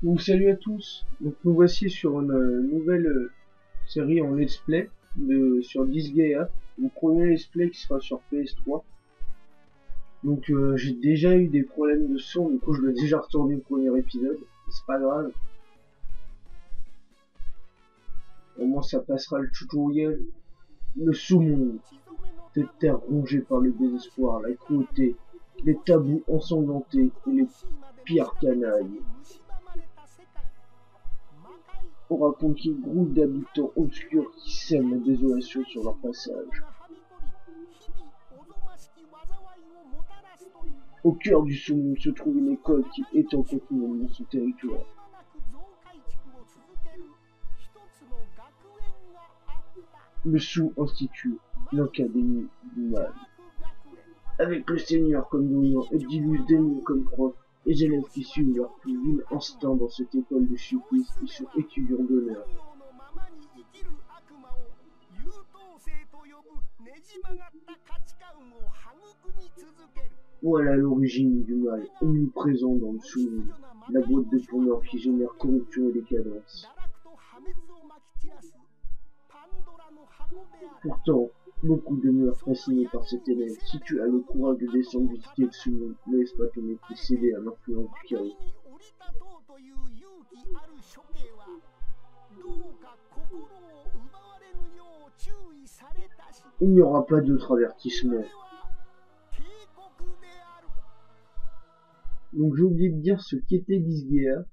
Donc salut à tous, donc nous voici sur une nouvelle série en let's play sur Disgaea, mon premier let's play qui sera sur PS3. Donc j'ai déjà eu des problèmes de son, du coup je vais déjà retourner le premier épisode, c'est pas grave. Au moins ça passera le tutoriel. Le sous-monde, cette terre rongée par le désespoir, la cruauté, les tabous ensanglantés et les pires canailles. On raconte qu'il groupe d'habitants obscurs qui sèment la désolation sur leur passage. Au cœur du sous-monde se trouve une école qui étend continuellement dans son territoire. Le sous-institut, l'Académie du Mal. Avec le Seigneur comme dominant et d'illustres démons comme prof, les élèves qui suivent leur plus vil instinct dans cette école de supplice qui sont étudiants d'honneur. Voilà l'origine du mal, omniprésent dans le sous-monde, la boîte de Pandore qui génère corruption et décadence. Pourtant, beaucoup demeurent fascinés par cet élève. Si tu as le courage de descendre visiter le sous-monde, ne laisse pas ton esprit céder à l'influence du chaos. Il n'y aura pas d'autre avertissement. Donc j'ai oublié de dire ce qu'était Disgaea.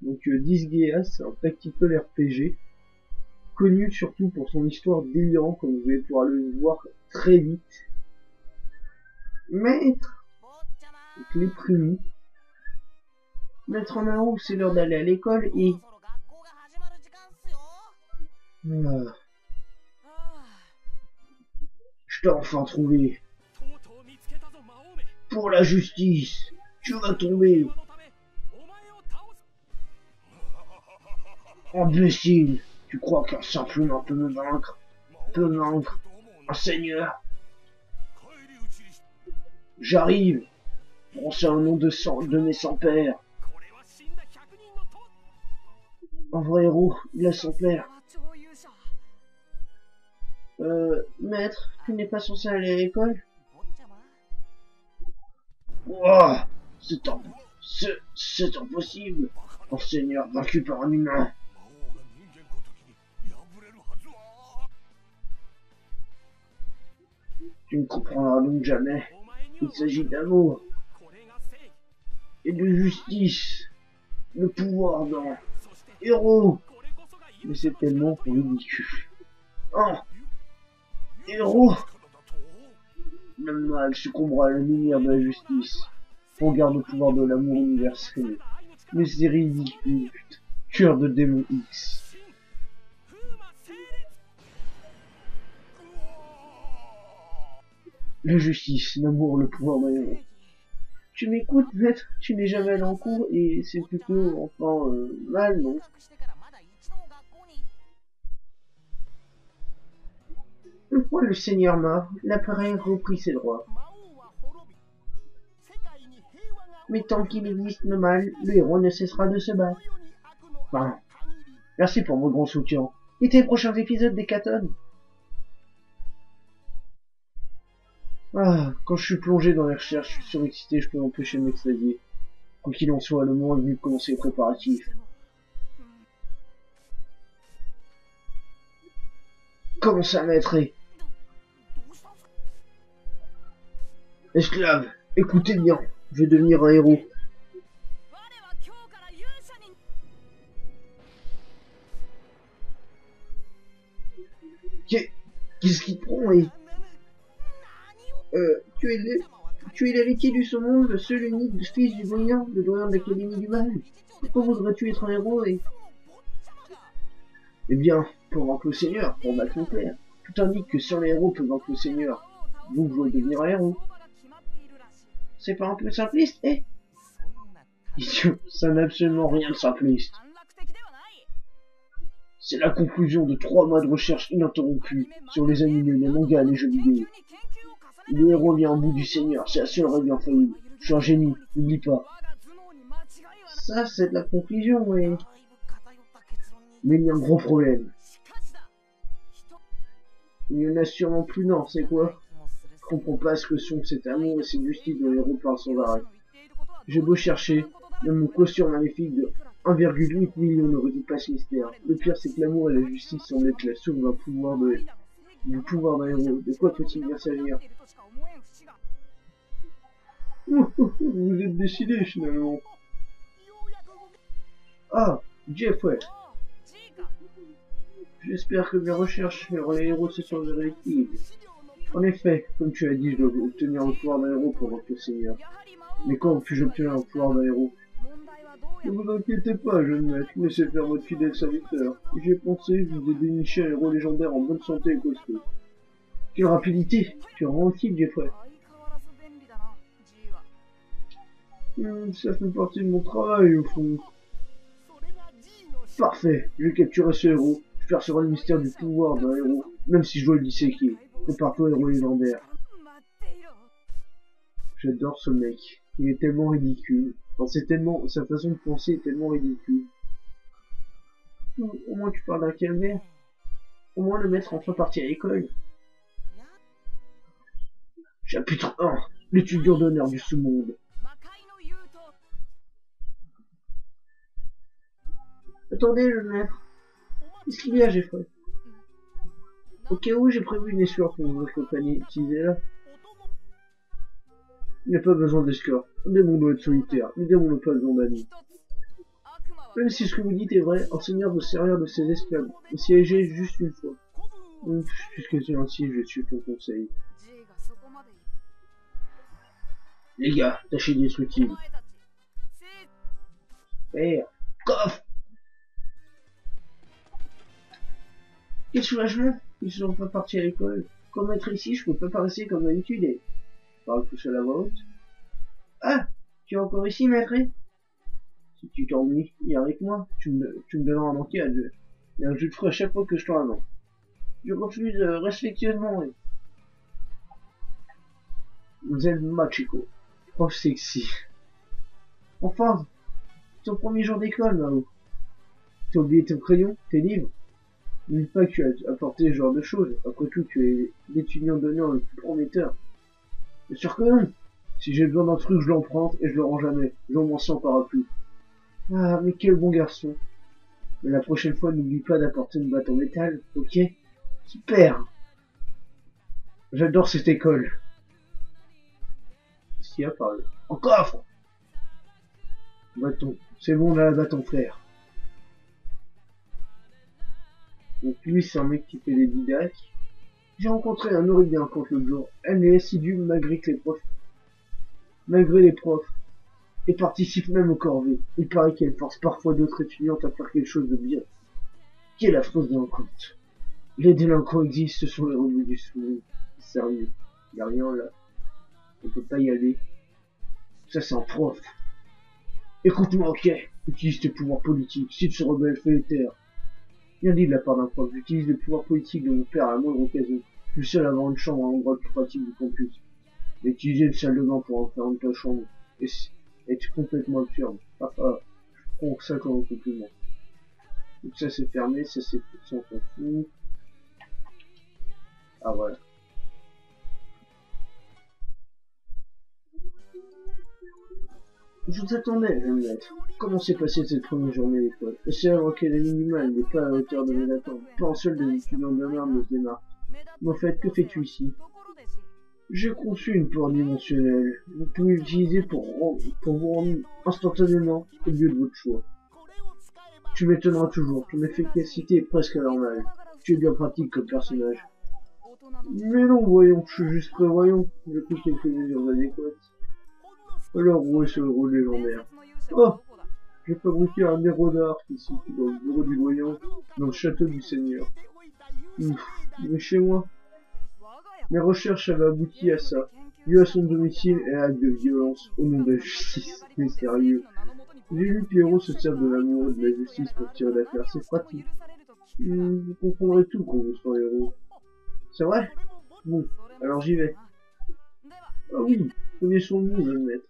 Donc Disgaea, c'est un tactical RPG, connu surtout pour son histoire délirante, comme vous allez pouvoir le voir très vite. Maître, donc les primis. Maître en haut, c'est l'heure d'aller à l'école et... Ah. Je t'ai enfin trouvé. Pour la justice, tu vas tomber. Imbécile, tu crois qu'un simple humain peut me vaincre? Peut vaincre un seigneur? J'arrive, pensez au nom de mes 100 pères. Un vrai héros, il a son père. Maître, tu n'es pas censé aller à l'école? Ouah, c'est impossible. Un seigneur vaincu par un humain. Tu ne comprendras donc jamais. Il s'agit d'amour et de justice. Le pouvoir d'un héros. Mais c'est tellement ridicule. Un héros. Le mal succombera à la lumière de la justice. Regarde le pouvoir de l'amour universel. Mais c'est ridicule. Cœur de démon X. La justice, l'amour, le pouvoir d'un héros. Tu m'écoutes, maître? Tu n'es jamais allé en cours et c'est plutôt, enfin, mal, non? Une fois le seigneur mort, l'appareil reprit ses droits. Mais tant qu'il existe le mal, le héros ne cessera de se battre. Enfin, merci pour vos grands soutiens. Et tes prochains épisodes d'Hécatombe? Ah, quand je suis plongé dans les recherches, je suis surexcité, je peux m'empêcher de m'extasier. Quoi qu'il en soit, le moment est venu de commencer les préparatifs. Comment ça, maître? Esclave, écoutez bien, je vais devenir un héros. Qu'est-ce qui te prend, et... tu es l'héritier du saumon, le seul unique fils du doyen, le doyen de l'Académie du Mal. Pourquoi voudrais-tu être un héros, et... Eh bien, pour vaincre le Seigneur, pour battre mon père. Tout indique que seul un héros peut vaincre le Seigneur. Donc je dois devenir un héros. C'est pas un peu simpliste, eh? Idiot, ça n'a absolument rien de simpliste. C'est la conclusion de 3 mois de recherche ininterrompue sur les animés, les mangas et les jeux vidéo. Le héros vient au bout du Seigneur, c'est la seule règle infaillible. Je suis un génie, n'oublie pas. Ça, c'est de la conclusion, mais... Mais il y a un gros problème. Il y en a sûrement plus, non, c'est quoi? Je comprends pas ce que sont cet amour et cette justice dont les héros parlent sans arrêt. J'ai beau chercher, même mon quotient maléfique de 1,8 million ne résout pas ce mystère. Le pire, c'est que l'amour et la justice semblent être la source du pouvoir d'un héros. De quoi peut-il bien s'agir? Vous êtes décidé, finalement. Ah, Jeff, ouais. J'espère que mes recherches sur les héros se sont vérifiées. En effet, comme tu as dit, je dois obtenir le pouvoir d'un héros pour vaincre le Seigneur. Mais quand puis-je obtenir le pouvoir d'un héros? Ne vous inquiétez pas, jeune maître, laissez faire votre fidèle serviteur. J'ai pensé, je vous ai déniché un héros légendaire en bonne santé et costaud. Quelle rapidité! Tu rends utile, Jeffrey. Ça fait partie de mon travail, au fond. Parfait, je vais capturer ce héros. Je percerai le mystère du pouvoir d'un héros, même si je dois le disséquer. Prépare-toi, héros légendaire. J'adore ce mec. Il est tellement ridicule. Enfin, c'est tellement... Sa façon de penser est tellement ridicule. Au moins tu parles d'un calvaire. Au moins le maître enfin parti à l'école. Chapitre 1. L'étudiant d'honneur du sous-monde. Attendez, jeune maître. Qu'est-ce qu'il y a, Jeffrey? Au cas où, j'ai prévu une escorte pour votre compagnie. Utilisez-la. Il n'y a pas besoin d'escorte. Un démon doit être solitaire. Les démons n'ont pas besoin d'amis. Même si ce que vous dites est vrai, un seigneur doit servir de ses esclaves. Et siéger juste une fois. Puisque c'est ainsi, je suis ton conseil. Les gars, tâchez d'être utiles. Père, coffre! Quel soulagement! Ils ne sont pas partis à l'école. Comme être ici, je peux pas passer comme d'habitude et... Parle tout seul à voix haute. Ah! Tu es encore ici, maître? Si tu t'ennuies, viens avec moi. Tu me donneras un manquer à deux. Et un jus de fruits à chaque fois que je t'en avance. Je refuse respectueusement. Mademoiselle Machiko. Oh, sexy. Enfin! Ton premier jour d'école, Mao. T'as oublié ton crayon, tes livres? N'oublie pas que tu as apporté ce genre de choses. Après tout, tu es l'étudiant d'honneur le plus prometteur. Bien sûr que non. Si j'ai besoin d'un truc, je l'emprunte et je le rends jamais. J'en m'en sens parapluie. Ah, mais quel bon garçon. Mais la prochaine fois, n'oublie pas d'apporter une batte en métal, ok? Super. J'adore cette école. Qu'est-ce qu'il y a par là? En coffre! Bâton. C'est bon, là, bâton frère. Donc lui, c'est un mec qui fait des didactes. J'ai rencontré un Oridien contre l'autre jour. Elle est assidue malgré les profs. Et participe même aux corvées. Il paraît qu'elle force parfois d'autres étudiantes à faire quelque chose de bien. Quelle affreuse délinquante. Les délinquants existent, ce sont les rebelles du sous-monde. Sérieux. Y a rien là. On peut pas y aller. Ça c'est un prof. Écoute-moi, ok. Utilise tes pouvoirs politiques. Si tu se rebelles, fais les taire. Bien dit de la part d'un prof. J'utilise les pouvoirs politiques de mon père à la moindre occasion. Je suis seul à avoir une chambre à l'endroit le plus pratique du campus. Utiliser une salle de bain pour en faire une ta chambre. Est complètement absurde. Ah, je prends ça comme un compliment. Donc ça c'est fermé, ça c'est ça on s'en fout. Ah voilà. Je vous attendais, jeune maître. Comment s'est passée cette première journée à l'école? Le célèbre académie minimale n'est pas à la hauteur de mes attentes. Pas un seul des étudiants d'honneur ne se démarque. Mais en fait, que fais-tu ici? J'ai conçu une porte dimensionnelle. Vous pouvez l'utiliser pour vous rendre instantanément au lieu de votre choix. Tu m'étonneras toujours, ton efficacité est presque normale. Tu es bien pratique comme personnage. Mais non, voyons, je suis juste prévoyant. J'ai pris quelques mesures adéquates. Alors, où est ce héros légendaire? Oh! J'ai fabriqué un héros d'art ici, dans le bureau du voyant, dans le château du Seigneur. Il est chez moi. Mes recherches avaient abouti à ça. Vu à son domicile et à acte de violence au nom de la justice. Mais sérieux. J'ai vu que les héros se servent de l'amour et de la justice pour tirer d'affaire. C'est pratique. Vous comprendrez tout quand vous serez héros. C'est vrai? Bon, alors j'y vais. Ah oui, prenez son nom, jeune maître.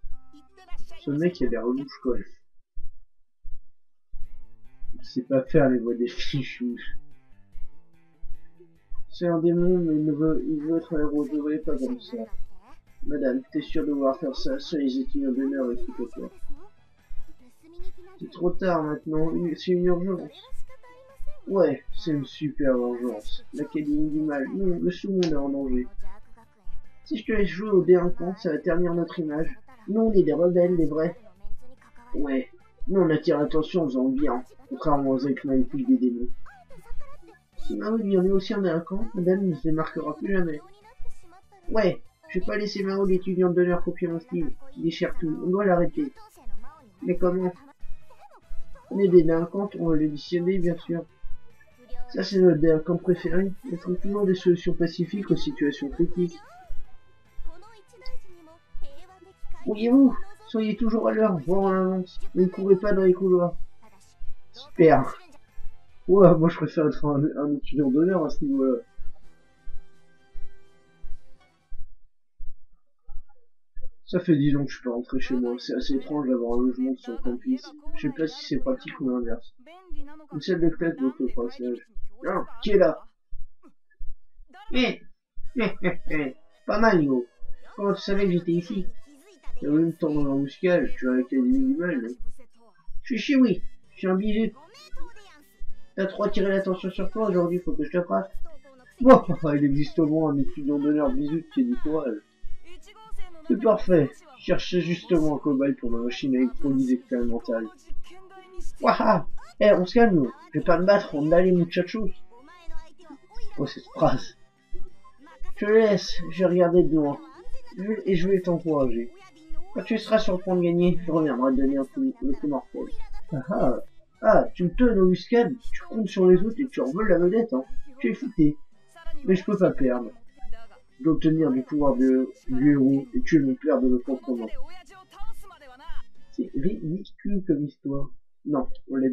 Ce mec il a l'air louche quand même. Je sais pas faire les voix des fichus. C'est un démon, mais il veut être un héros. Je ne voyais pas comme ça. Madame, t'es sûre de vouloir faire ça? Seuls les étudiants d'honneur écoute-toi. C'est trop tard maintenant. C'est une urgence. Ouais, c'est une super urgence. L'Académie du Mal. Non, le sous-monde est en danger. Si je te laisse jouer aux délinquants, ça va ternir notre image. Nous, on est des rebelles, des vrais. Ouais. Nous, on attire l'attention en faisant bien, contrairement aux actes maléfiques des démons. Si Mao devient aussi un délinquant, madame ne se démarquera plus jamais. Ouais, je vais pas laisser Mao, l'étudiante d'honneur, copier mon style. Il déchire tout. On doit l'arrêter. Mais comment? On est des délinquantes, on va le dissuader, bien sûr. Ça, c'est notre délinquant préféré. On trouve toujours des solutions pacifiques aux situations critiques. Voyez-vous, soyez toujours à l'heure, voire en avance. Ne courez pas dans les couloirs. Super. Ouais, moi je préfère être un étudiant d'honneur à ce niveau-là. Ça fait 10 ans que je suis pas rentré chez moi. C'est assez étrange d'avoir un logement sur le campus. Je sais pas si c'est pratique ou l'inverse. Une salle de classe bloquée au passage. Non, qui est là? Pas mal, Yo. Comment tu savais que j'étais ici? Tu as voulu me tendre l'embuscade, tu as l'Académie du Mal, non? Je suis oui. Je suis un bijou. T'as trop attiré l'attention sur toi aujourd'hui, faut que je te frappe. Bon, il existe au moins un étudiant d'honneur bisou qui est du courage. C'est parfait. Je cherchais justement un cobaye pour ma machine à électrolyse expérimentale. Waouh! Eh, on se calme, nous. Je vais pas me battre, on a les muchachos. Oh, cette phrase. Je te laisse, je vais regarder de loin. Et je vais t'encourager. Quand tu seras sur le point de gagner, je reviendrai te donner un coup mortel. Tu me donnes une embuscade, tu comptes sur les autres et tu en veux la vedette, hein. Tu es fouté. Mais je peux pas perdre. Je dois obtenir du pouvoir du héros et tuer mon père de notre propre main. C'est ridicule comme histoire. Non, je l'ai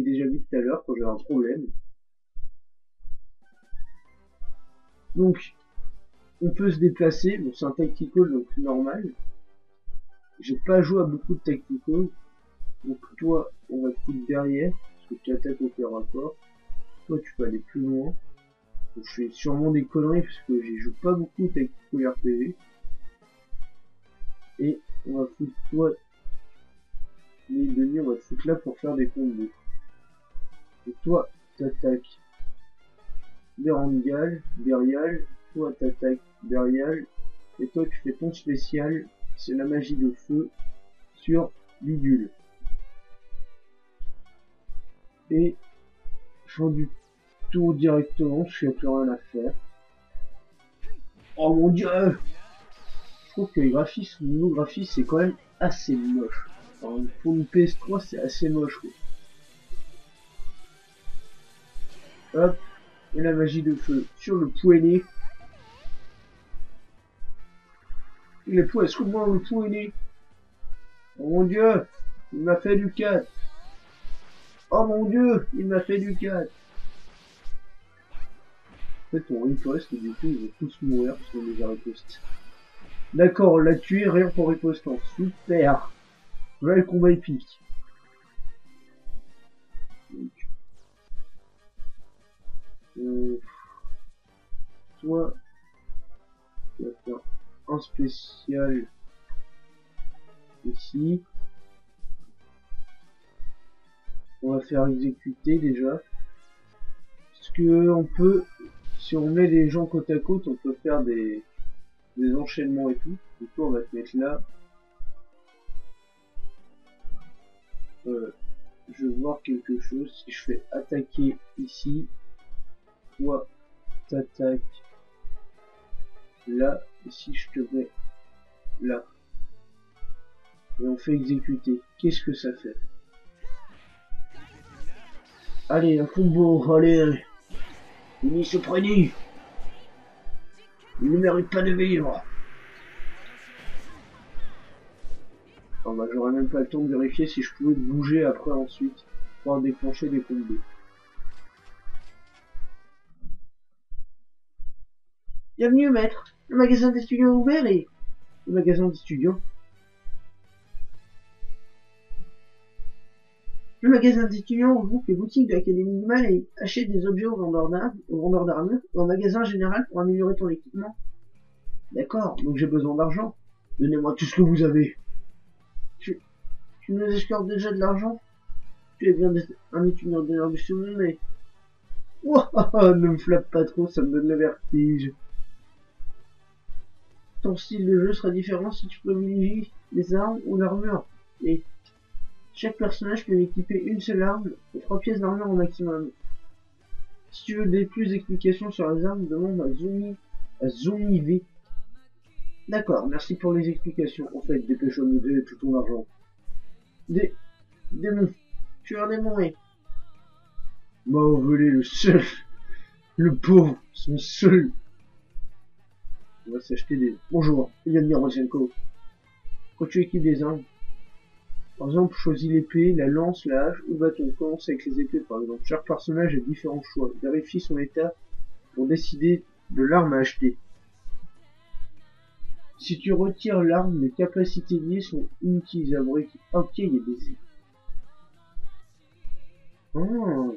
déjà vu tout à l'heure quand j'avais un problème. Donc, on peut se déplacer. Bon, c'est un tactical, donc normal. J'ai pas joué à beaucoup de tactical. Donc toi, on va te foutre derrière, parce que tu attaques au cœur à corps. Toi, tu peux aller plus loin. Donc, je fais sûrement des conneries, parce que j'y joue pas beaucoup de tactical RPG. Et on va foutre toi, les demi, on va te foutre là pour faire des combos. Et toi, t'attaques Berangal, Berial, toi t'attaques Berial, et toi tu fais ton spécial, c'est la magie de feu sur Bidule. Et fin du tour directement, je n'ai plus rien à faire. Oh mon dieu! Je trouve que les graphismes, nos graphismes, c'est quand même assez moche. Alors, pour une PS3, c'est assez moche, quoi. Hop, et la magie de feu sur le poignet. Les poings, trouve-moi le poignet. Oh mon dieu, il m'a fait du 4. Oh mon dieu, il m'a fait du 4. En fait, on riposte et du coup, ils vont tous mourir parce qu'on les a ripostés. D'accord, on l'a tué, rien pour ripostant. Super. Voilà le combat épique. Donc, toi, tu vas faire un spécial ici. On va faire exécuter déjà. Parce que on peut, si on met les gens côte à côte, on peut faire des enchaînements et tout. Du coup, on va te mettre là. Je veux voir quelque chose. Si je fais attaquer ici, toi t'attaques là, et si je te mets là, et on fait exécuter, qu'est-ce que ça fait? Allez, un combo, allez, il se prenait, il ne mérite pas de vivre. Oh bah j'aurais même pas le temps de vérifier si je pouvais bouger après ensuite pour déclencher des combos. Bienvenue maître, le magasin d'étudiants est ouvert et... Le magasin d'étudiants? Le magasin magasin d'étudiants regroupe les boutiques de l'Académie du Mal et achète des objets aux vendeurs d'armure, et en magasin général pour améliorer ton équipement. D'accord, donc j'ai besoin d'argent. Donnez-moi tout ce que vous avez. Tu nous escortes déjà de l'argent? Tu es bien un étudiant d'honneur du second, mais... Ouah, ne me flappe pas trop, ça me donne le vertige. Ton style de jeu sera différent si tu privilégies les armes ou l'armure. Et chaque personnage peut équiper une seule arme et 3 pièces d'armure au maximum. Si tu veux plus d'explications sur les armes, demande à Zumi V. D'accord, merci pour les explications. En fait, dépêchons-nous de tout ton argent. Démon. Tu es un démon, et... M'a volé le seul. Le pauvre, son seul. On va s'acheter des... Bonjour, il vient de dire Rosenko. Quand tu équipes des armes, par exemple, choisis l'épée, la lance, la hache ou bâton. Commence avec les épées, par exemple. Chaque personnage a différents choix. Vérifie son état pour décider de l'arme à acheter. Si tu retires l'arme, les capacités liées sont inutilisables. Ok, il y a des... Oh.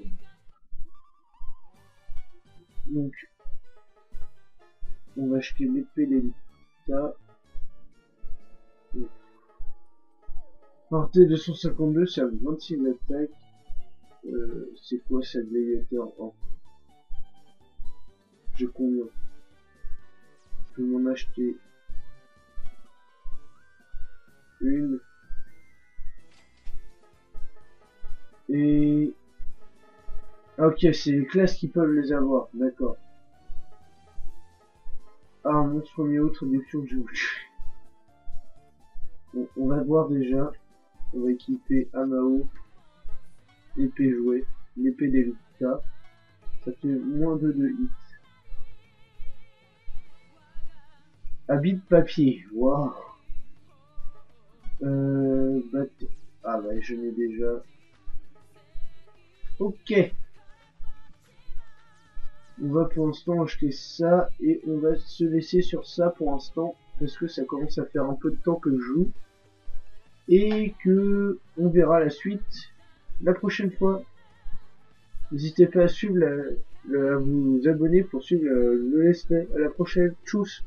Donc, on va acheter l'épée d'Elita. Portée 252, ça a 26 d'attaque. C'est quoi cette Léviateur? Oh. J'ai combien? Je vais m'en acheter une. Et... Ok, c'est les classes qui peuvent les avoir, d'accord. Ah, mon premier autre réduction que j'ai voulu. Bon, on va voir déjà. On va équiper Amao, épée jouée, l'épée d'Elita. Ça fait moins 2 de hit. Habit de papier, waouh. Ah bah je n'ai déjà. Ok. On va pour l'instant acheter ça et on va se laisser sur ça pour l'instant parce que ça commence à faire un peu de temps que je joue et que on verra la suite la prochaine fois. N'hésitez pas à suivre à vous abonner pour suivre le let's play. À la prochaine, tchuss.